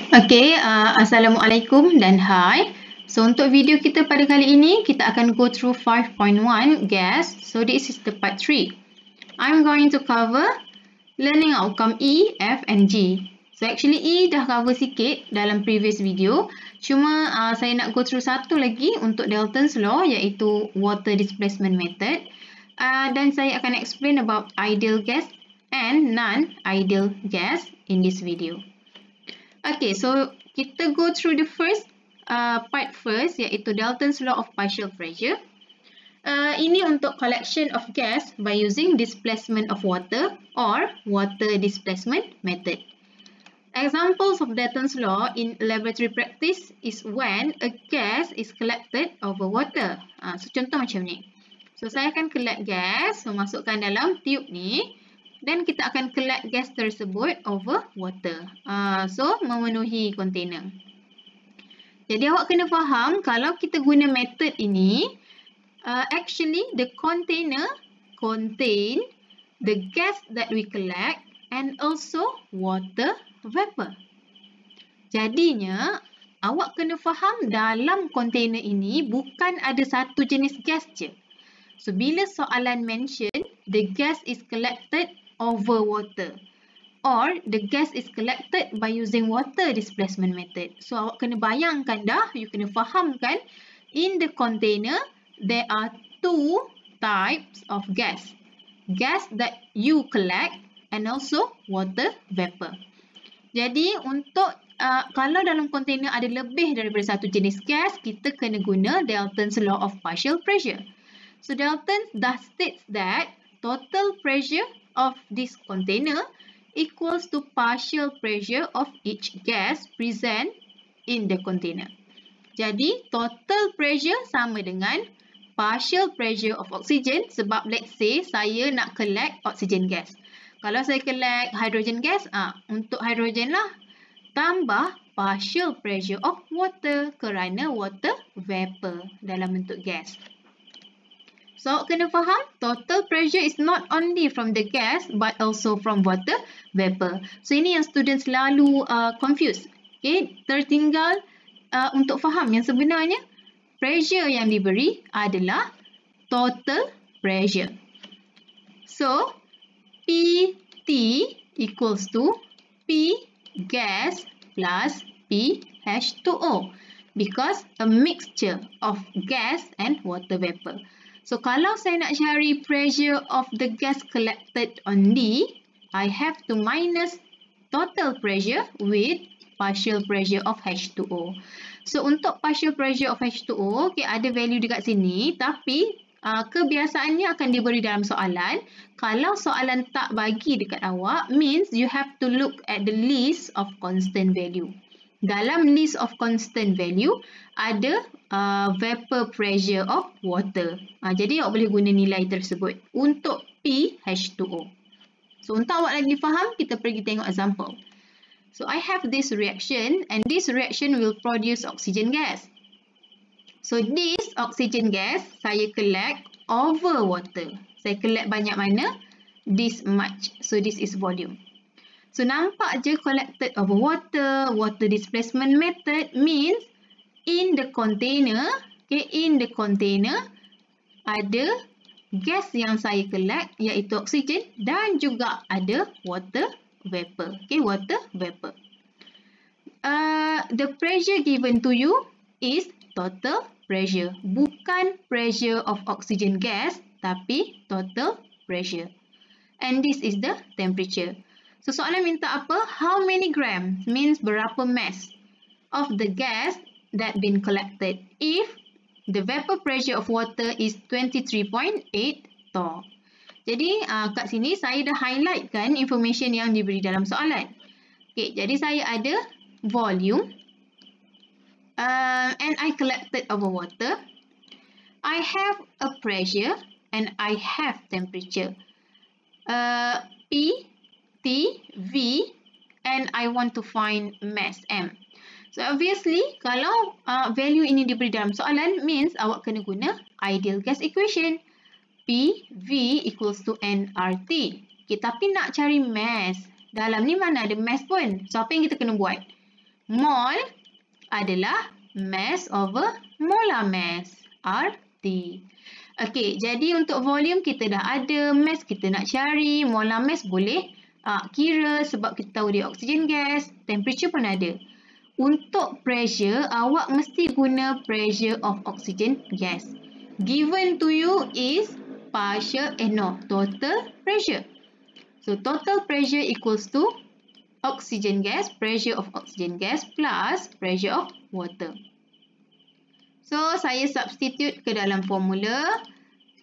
Assalamualaikum dan hai. So, untuk video kita pada kali ini, kita akan go through 5.1 gas. So, this is the part 3. I'm going to cover learning outcome E, F and G. So, actually E dah cover sikit dalam previous video. Cuma saya nak go through satu lagi untuk Dalton's law, iaitu water displacement method. Dan saya akan explain about ideal gas and non-ideal gas in this video. Okay, so kita go through the first part first, iaitu Dalton's law of partial pressure. Ini untuk collection of gas by using displacement of water or water displacement method. Examples of Dalton's law in laboratory practice is when a gas is collected over water. So contoh macam ni. So saya akan collect gas, so masukkan dalam tube ni. Dan kita akan collect gas tersebut over water. So, memenuhi container. Jadi, awak kena faham kalau kita guna method ini, actually the container contain the gas that we collect and also water vapor. Jadinya, awak kena faham dalam container ini bukan ada satu jenis gas je. So, bila soalan mention the gas is collected over water or the gas is collected by using water displacement method. So, awak kena bayangkan dah, you kena fahamkan in the container there are two types of gas. Gas that you collect and also water vapor. Jadi, untuk kalau dalam container ada lebih daripada satu jenis gas, kita kena guna Dalton's law of partial pressure. So, Dalton dah states that total pressure of this container equals to partial pressure of each gas present in the container. Jadi, total pressure sama dengan partial pressure of oxygen sebab let's say saya nak collect oxygen gas. Kalau saya collect hydrogen gas, untuk hydrogen lah tambah partial pressure of water kerana water vapor dalam bentuk gas. So, kena faham, total pressure is not only from the gas but also from water vapor. So, ini yang student selalu confused. Okay, tertinggal untuk faham yang sebenarnya pressure yang diberi adalah total pressure. So, PT equals to P gas plus P H2O because a mixture of gas and water vapor. So, kalau saya nak cari pressure of the gas collected on D, I have to minus total pressure with partial pressure of H2O. So, untuk partial pressure of H2O, okay, ada value dekat sini, tapi kebiasaannya akan diberi dalam soalan. Kalau soalan tak bagi dekat awak, means you have to look at the list of constant value. Dalam list of constant value, ada vapor pressure of water. Jadi, awak boleh guna nilai tersebut untuk PH2O. So, untuk awak lagi faham, kita pergi tengok example. So, I have this reaction and this reaction will produce oxygen gas. So, this oxygen gas, saya collect over water. Saya collect banyak mana? This much. So, this is volume. So, nampak je collected over water, water displacement method means in the container, okay, in the container ada gas yang saya collect iaitu oksigen dan juga ada water vapor, okay, water vapor. The pressure given to you is total pressure, bukan pressure of oxygen gas tapi total pressure. And this is the temperature. So, soalan minta apa? How many grams means berapa mass of the gas that been collected if the vapor pressure of water is 23.8 torr. Jadi, kat sini saya dah highlightkan information yang diberi dalam soalan. Okay, jadi saya ada volume and I collected over water. I have a pressure and I have temperature. P, T, V and I want to find mass M. So obviously kalau value ini diberi dalam soalan means awak kena guna ideal gas equation. P, V equals to nRT. Okay, tapi nak cari mass. Dalam ni mana ada mass pun. So apa yang kita kena buat? Mol adalah mass over molar mass, RT. Okey, jadi untuk volume kita dah ada, mass kita nak cari, molar mass boleh kira sebab kita tahu dia oksigen gas, temperature pun ada. Untuk pressure, awak mesti guna pressure of oxygen gas. Given to you is total pressure. So total pressure equals to oxygen gas, pressure of oxygen gas plus pressure of water. So saya substitute ke dalam formula.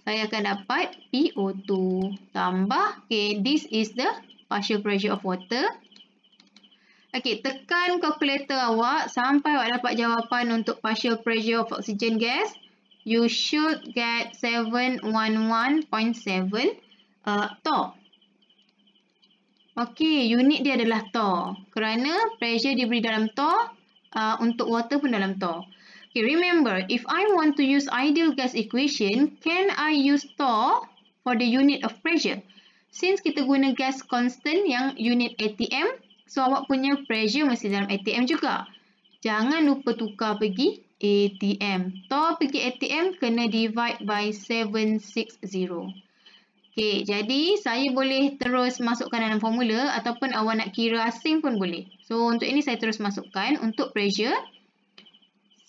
Saya akan dapat PO2 tambah, okay, this is the partial pressure of water. Okay, tekan kalkulator awak sampai awak dapat jawapan untuk partial pressure of oxygen gas. You should get 711.7 torr. Okey, unit dia adalah torr. Kerana pressure diberi dalam torr, untuk water pun dalam torr. Okay, remember, if I want to use ideal gas equation, can I use torr for the unit of pressure? Since kita guna gas constant yang unit ATM, so awak punya pressure mesti dalam ATM juga. Jangan lupa tukar pergi ATM. Torr pergi ATM kena divide by 760. Okey, jadi saya boleh terus masukkan dalam formula ataupun awak nak kira asing pun boleh. So untuk ini saya terus masukkan untuk pressure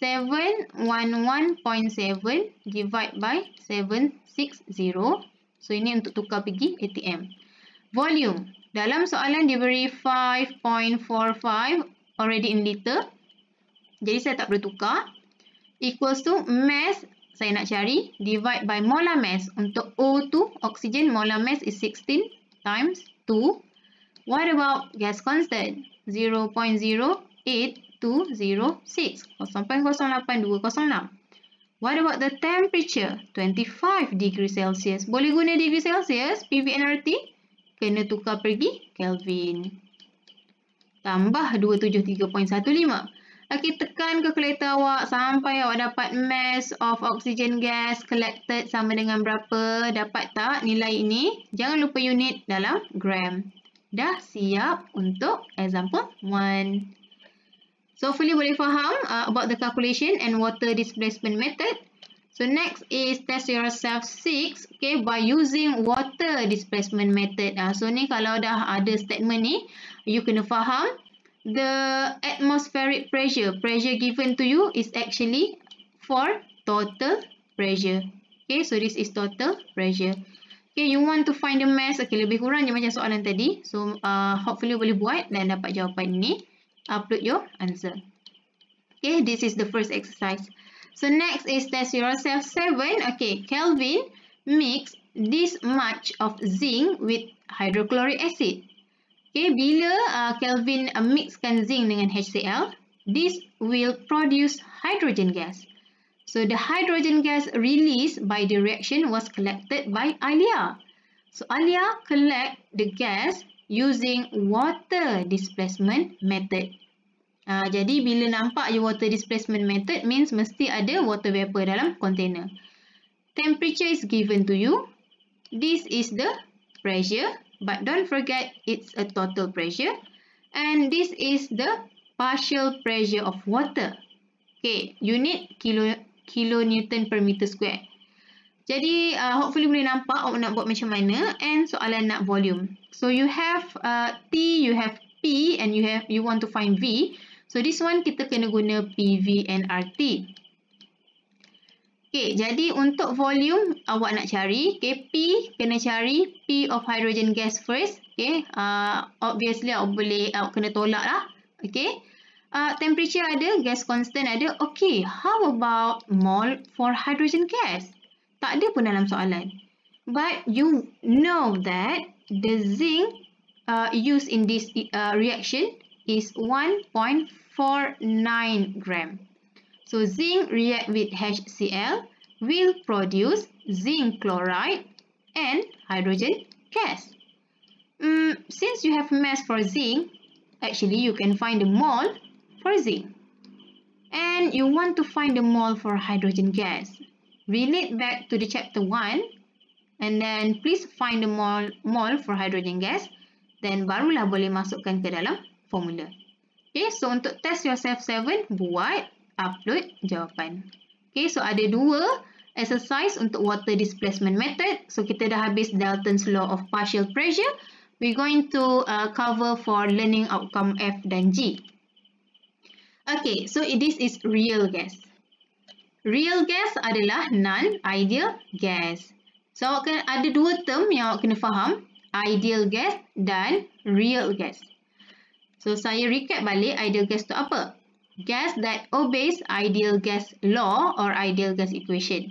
711.7 divide by 760. So ini untuk tukar pergi ATM. Volume. Dalam soalan diberi 5.45 already in liter. Jadi saya tak perlu tukar. Equals to mass saya nak cari divide by molar mass. Untuk O2 oxygen molar mass is 16 times 2. What about gas constant? 0.08206. 0.08206. What about the temperature? 25 degree Celsius. Boleh guna degree Celsius PV and RT? Kena tukar pergi Kelvin. Tambah 273.15. Okey, tekan kalkulator awak sampai awak dapat mass of oxygen gas collected sama dengan berapa. Dapat tak nilai ini? Jangan lupa unit dalam gram. Dah siap untuk example 1. So, hopefully boleh faham about the calculation and water displacement method. So, next is test yourself 6, okay, by using water displacement method. So, ni kalau dah ada statement ni, you kena faham. The atmospheric pressure given to you is actually for total pressure. Okay, so this is total pressure. Okay, you want to find the mass. Okay, lebih kurang je macam soalan tadi. So, hopefully boleh buat dan dapat jawapan ini. Upload your answer. Okay, this is the first exercise. So, next is test yourself 7. Okay, Kelvin mix this much of zinc with hydrochloric acid. Okay, bila Kelvin mixkan zinc dengan HCl, this will produce hydrogen gas. So, the hydrogen gas released by the reaction was collected by Alia. So, Alia collect the gas using water displacement method. Jadi, bila nampak je water displacement method, means mesti ada water vapor dalam container. Temperature is given to you. This is the pressure. But don't forget, it's a total pressure. And this is the partial pressure of water. Okay, unit kilonewton per meter square. Jadi, hopefully boleh nampak awak nak buat macam mana. And soalan nak volume. So, you have T, you have P, and you want to find V. So, this one kita kena guna PV and RT. Okay, jadi untuk volume awak nak cari, okay, P kena cari P of hydrogen gas first. Okay, obviously awak kena tolak lah. Okay, temperature ada, gas constant ada. Okay, how about mole for hydrogen gas? Tak ada pun dalam soalan. But you know that the zinc used in this reaction is 1.49 gram. So, zinc react with HCl will produce zinc chloride and hydrogen gas. Since you have mass for zinc, actually you can find the mole for zinc. And you want to find the mole for hydrogen gas. Relate back to the chapter 1 and then please find the mole for hydrogen gas. Then barulah boleh masukkan ke dalam formula. Okay, so untuk test yourself 7, buat, upload jawapan. Okay, so ada 2 exercise untuk water displacement method. So kita dah habis Dalton's law of partial pressure. We're going to cover for learning outcome F dan G. Okay, so this is real gas. Real gas adalah non-ideal gas. So awak kena ada 2 term yang awak kena faham. Ideal gas dan real gas. So saya recap balik ideal gas tu apa? Gas that obeys ideal gas law or ideal gas equation.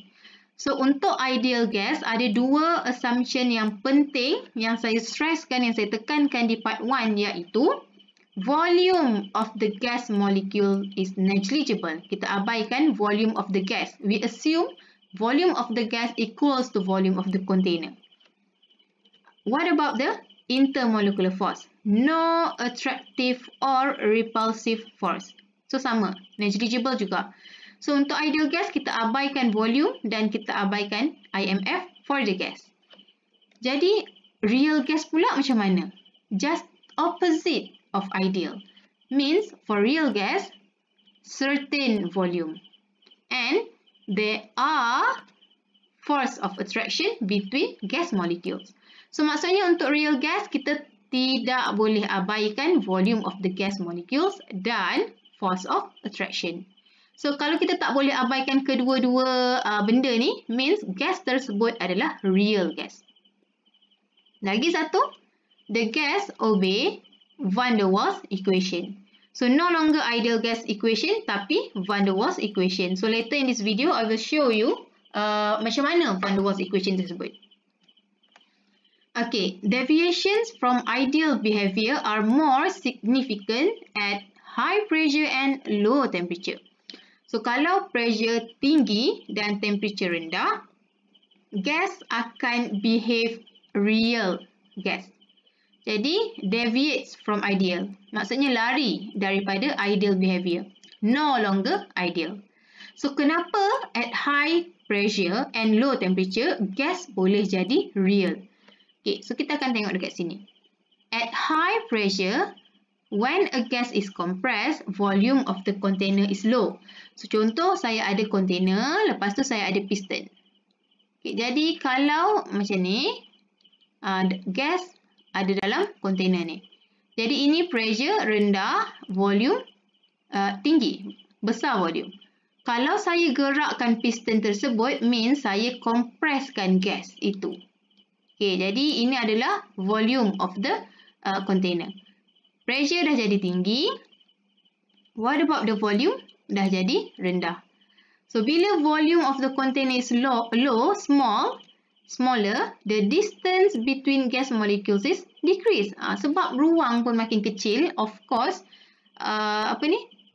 So untuk ideal gas ada 2 assumption yang penting yang saya stresskan, yang saya tekankan di part 1, iaitu volume of the gas molecule is negligible. Kita abaikan volume of the gas. We assume volume of the gas equals to volume of the container. What about the intermolecular force? No attractive or repulsive force. So sama, negligible juga. So untuk ideal gas kita abaikan volume dan kita abaikan IMF for the gas. Jadi real gas pula macam mana? Just opposite of ideal. Means for real gas, certain volume. And there are force of attraction between gas molecules. So maksudnya untuk real gas kita tidak boleh abaikan volume of the gas molecules dan force of attraction. So kalau kita tak boleh abaikan kedua-dua benda ni, means gas tersebut adalah real gas. Lagi satu, the gas obey Van der Waals equation. So no longer ideal gas equation tapi Van der Waals equation. So later in this video I will show you macam mana Van der Waals equation tersebut. Okay, deviations from ideal behavior are more significant at high pressure and low temperature. So kalau pressure tinggi dan temperature rendah, gas akan behave real gas. Jadi deviates from ideal. Maksudnya lari daripada ideal behavior. No longer ideal. So kenapa at high pressure and low temperature gas boleh jadi real? Okay, so kita akan tengok dekat sini. At high pressure, when a gas is compressed, volume of the container is low. So contoh saya ada container, lepas tu saya ada piston. Okay, jadi kalau macam ni, gas ada dalam container ni. Jadi ini pressure rendah, volume tinggi, besar volume. Kalau saya gerakkan piston tersebut, means saya compresskan gas itu. Okay, jadi ini adalah volume of the container. Pressure dah jadi tinggi. What about the volume? Dah jadi rendah. So, bila volume of the container is smaller, the distance between gas molecules is decrease. Sebab ruang pun makin kecil, of course,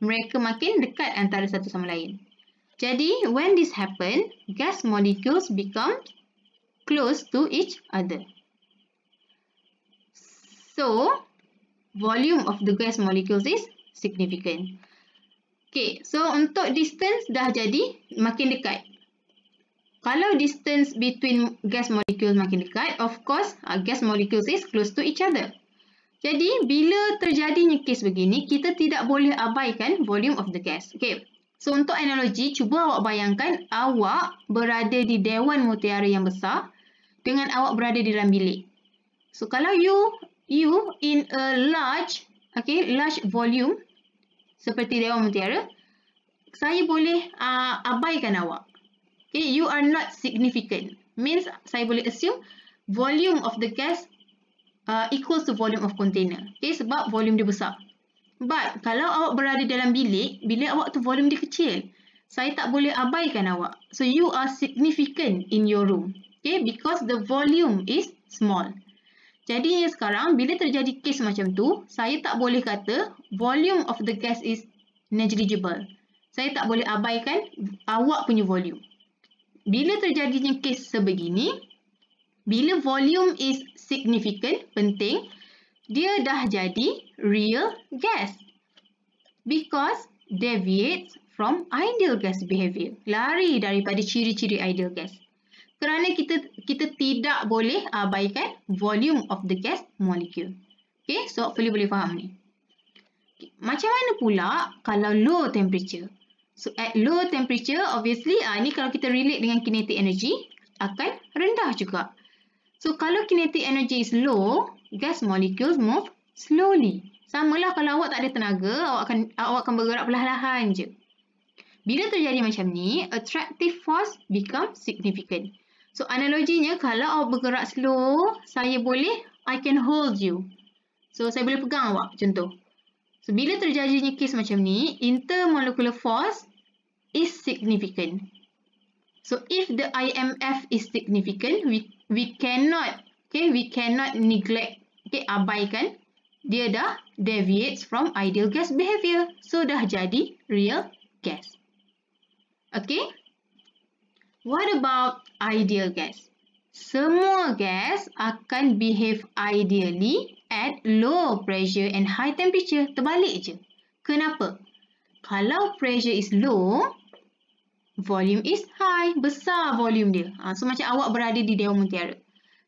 mereka makin dekat antara satu sama lain. Jadi, when this happen, gas molecules become close to each other. So, volume of the gas molecules is significant. Okay, so untuk distance dah jadi makin dekat. Kalau distance between gas molecules makin dekat, of course, gas molecules is close to each other. Jadi, bila terjadinya kes begini, kita tidak boleh abaikan volume of the gas. Okay, so untuk analogi, cuba awak bayangkan awak berada di Dewan Mutiara yang besar dengan awak berada di dalam bilik. So, kalau you in a large volume seperti Dewan Mutiara, saya boleh abaikan awak. Okay, you are not significant. Means saya boleh assume volume of the gas equals to volume of container. Okay, sebab volume dia besar. But kalau awak berada dalam bilik awak tu volume dia kecil, saya tak boleh abaikan awak. So you are significant in your room. Okay, because the volume is small. Jadi sekarang bila terjadi kes macam tu, saya tak boleh kata volume of the gas is negligible. Saya tak boleh abaikan awak punya volume. Bila terjadinya kes sebegini, bila volume is significant, penting, dia dah jadi real gas. Because deviates from ideal gas behavior. Lari daripada ciri-ciri ideal gas. Kerana kita tidak boleh abaikan volume of the gas molecule. Okay, so hopefully boleh faham ni. Macam mana pula kalau low temperature? So at low temperature, obviously ni kalau kita relate dengan kinetic energy akan rendah juga. So kalau kinetic energy is low, gas molecules move slowly. Samalah kalau awak tak ada tenaga, awak akan bergerak perlahan-lahan je. Bila terjadi macam ni, attractive force become significant. So analoginya kalau awak bergerak slow, I can hold you. So saya boleh pegang awak, contoh. So bila terjadinya kes macam ni, intermolecular force is significant. So if the IMF is significant, we cannot neglect, abaikan. Dia dah deviates from ideal gas behavior. So dah jadi real gas. Okay. What about ideal gas? Semua gas akan behave ideally at low pressure and high temperature. Terbalik je. Kenapa? Kalau pressure is low, volume is high. Besar volume dia. So macam awak berada di Dewan Mutiara.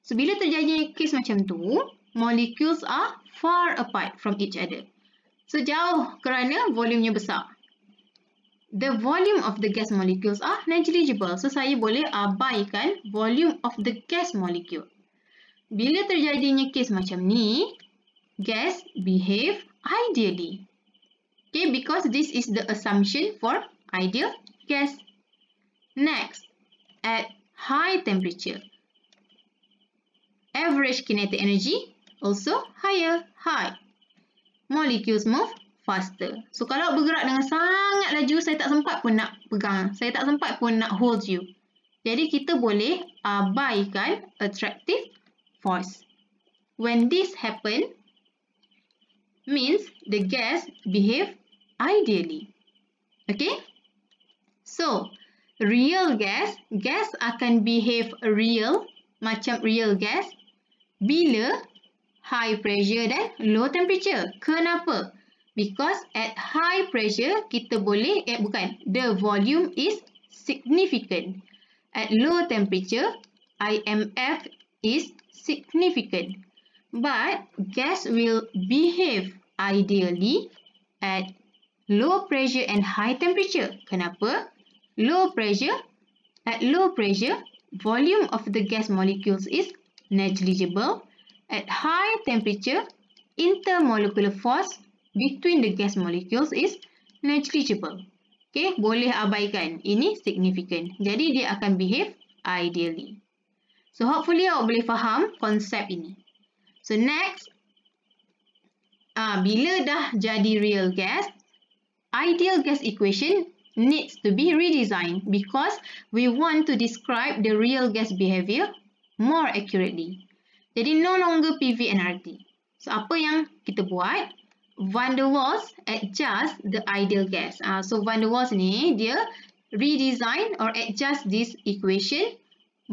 So bila terjadi kes macam tu, molecules are far apart from each other. So jauh kerana volumenya besar. The volume of the gas molecules are negligible. So saya boleh abaikan volume of the gas molecule. Bila terjadinya kes macam ni, gas behave ideally. Okay, because this is the assumption for ideal gas. Next, at high temperature, average kinetic energy also high. Molecules move faster. So kalau bergerak dengan sangat laju, saya tak sempat pun nak pegang. Saya tak sempat pun nak hold you. Jadi kita boleh abaikan attractive force. When this happen, means the gas behave ideally. Okay? So, real gas akan behave real, macam real gas, bila high pressure dan low temperature. Kenapa? Because at high pressure, kita boleh, the volume is significant. At low temperature, IMF is significant. But gas will behave ideally at low pressure and high temperature. Kenapa? At low pressure, volume of the gas molecules is negligible. At high temperature, intermolecular force between the gas molecules is negligible. Okay, boleh abaikan. Ini significant. Jadi dia akan behave ideally. So hopefully awak boleh faham konsep ini. So next, bila dah jadi real gas, ideal gas equation needs to be redesigned because we want to describe the real gas behavior more accurately. Jadi no longer PV and RT. So apa yang kita buat? Van der Waals adjust the ideal gas. So Van der Waals ni dia redesign or adjust this equation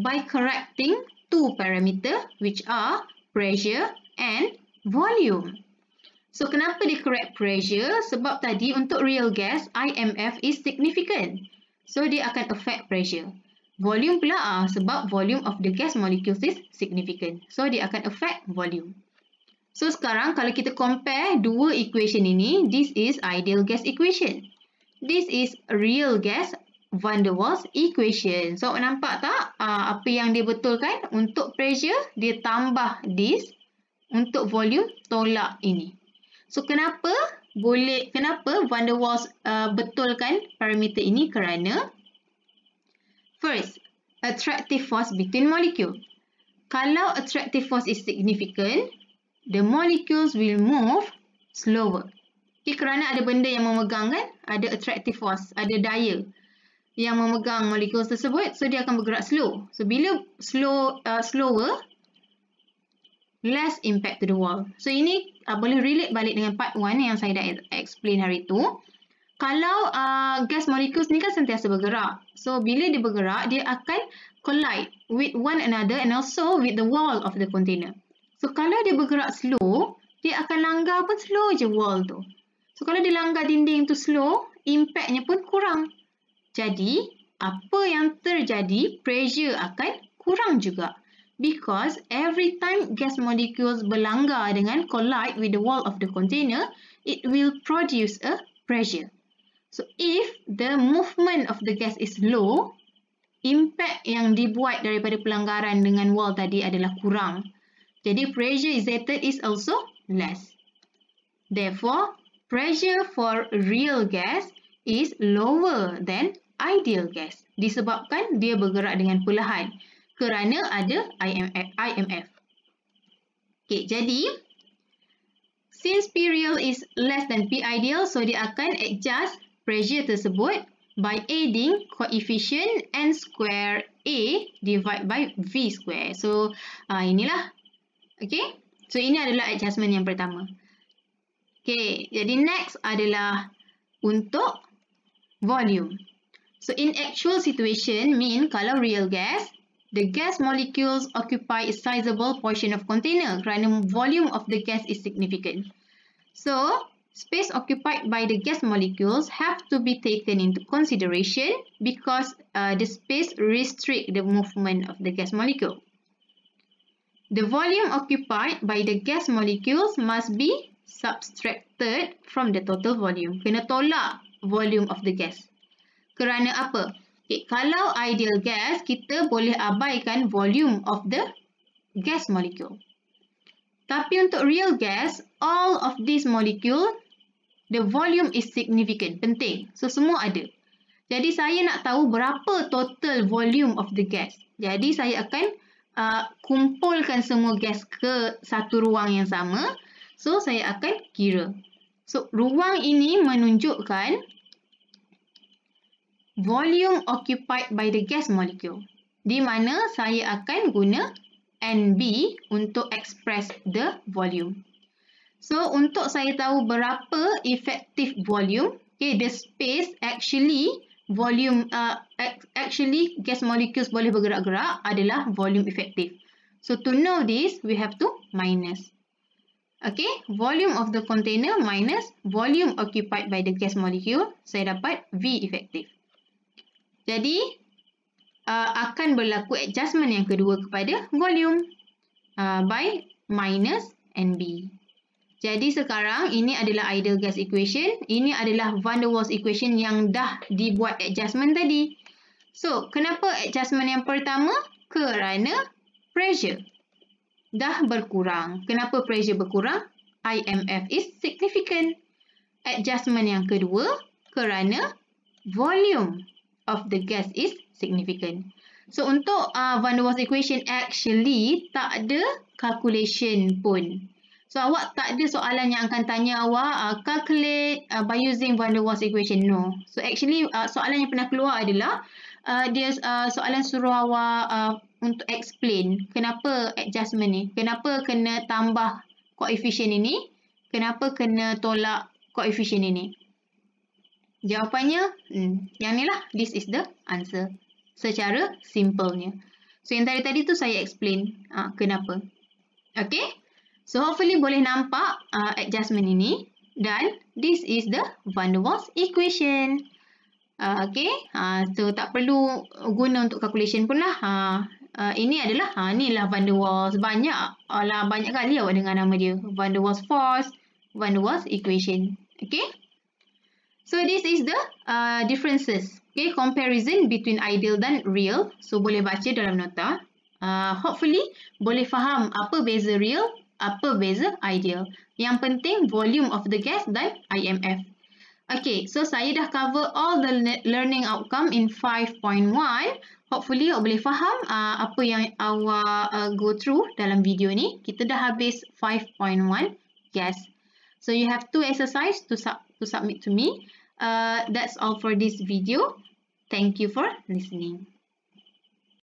by correcting two parameter which are pressure and volume. So kenapa dia correct pressure? Sebab tadi untuk real gas IMF is significant. So dia akan affect pressure. Volume pula sebab volume of the gas molecules is significant. So dia akan affect volume. So sekarang kalau kita compare dua equation ini, this is ideal gas equation. This is real gas Van der Waals equation. So nampak tak apa yang dia betulkan? Untuk pressure dia tambah this, untuk volume tolak ini. So kenapa Van der Waals betulkan parameter ini? Kerana first, attractive force between molecule. Kalau attractive force is significant, the molecules will move slower. Okay, kerana ada benda yang memegang kan? Ada attractive force, ada daya yang memegang molekul tersebut, so dia akan bergerak slow. So bila slower, less impact to the wall. So ini boleh relate balik dengan part 1 yang saya dah explain hari tu. Kalau gas molecules ni kan sentiasa bergerak. So bila dia bergerak, dia akan collide with one another and also with the wall of the container. So kalau dia bergerak slow, dia akan langgar pun slow je wall tu. So kalau dia langgar dinding tu slow, impactnya pun kurang. Jadi, apa yang terjadi, pressure akan kurang juga. Because every time gas molecules berlanggar dengan collide with the wall of the container, it will produce a pressure. So if the movement of the gas is low, impact yang dibuat daripada pelanggaran dengan wall tadi adalah kurang. Jadi pressure exerted is also less. Therefore, pressure for real gas is lower than ideal gas disebabkan dia bergerak dengan perlahan kerana ada IMF. Okay, jadi since P real is less than P ideal, so dia akan adjust pressure tersebut by adding coefficient N square A divided by V square. So inilah. Okay, so ini adalah adjustment yang pertama. Okay, jadi next adalah untuk volume. So in actual situation mean kalau real gas, the gas molecules occupy a sizable portion of container kerana volume of the gas is significant. So space occupied by the gas molecules have to be taken into consideration because the space restrict the movement of the gas molecule. The volume occupied by the gas molecules must be subtracted from the total volume. Kena tolak volume of the gas. Kerana apa? Okay, kalau ideal gas, kita boleh abaikan volume of the gas molecule. Tapi untuk real gas, all of these molecule, the volume is significant, penting. So, semua ada. Jadi, saya nak tahu berapa total volume of the gas. Jadi, saya akan kumpulkan semua gas ke satu ruang yang sama. So, saya akan kira. So, ruang ini menunjukkan volume occupied by the gas molecule. Di mana saya akan guna NB untuk express the volume. So, untuk saya tahu berapa effective volume, okay, the space actually volume actually gas molecules boleh bergerak-gerak adalah volume effective. So, to know this, we have to minus. Okay, volume of the container minus volume occupied by the gas molecule, saya dapat V effective. Jadi, akan berlaku adjustment yang kedua kepada volume by minus NB. Jadi, sekarang ini adalah ideal gas equation. Ini adalah van der Waals equation yang dah dibuat adjustment tadi. So, kenapa adjustment yang pertama? Kerana pressure dah berkurang. Kenapa pressure berkurang? IMF is significant. Adjustment yang kedua, kerana volume of the gas is significant. So, untuk van der Waals equation actually tak ada calculation pun. So, awak tak ada soalan yang akan tanya awak calculate by using van der Waals equation. No. So, actually soalan yang pernah keluar adalah dia soalan suruh awak untuk explain kenapa adjustment ni. Kenapa kena tambah koefisien ini? Kenapa kena tolak koefisien ini? Jawapannya, yang ni lah. This is the answer. Secara simplenya. So, yang tadi tu saya explain kenapa. Okay? So, hopefully boleh nampak adjustment ini. Dan, this is the van der Waals equation. Okay? So, tak perlu guna untuk calculation pun lah. Ini adalah, ni lah van der Waals. Banyak kali awak dengar nama dia. Van der Waals force, van der Waals equation. Okay? So, this is the differences. Okay, comparison between ideal dan real. So, boleh baca dalam nota. Hopefully, boleh faham apa beza real, apa beza ideal. Yang penting, volume of the gas dan IMF. Okay, so saya dah cover all the learning outcome in 5.1. Hopefully, awak boleh faham apa yang awak go through dalam video ni. Kita dah habis 5.1 gas. So, you have 2 exercise to submit to me. That's all for this video. Thank you for listening.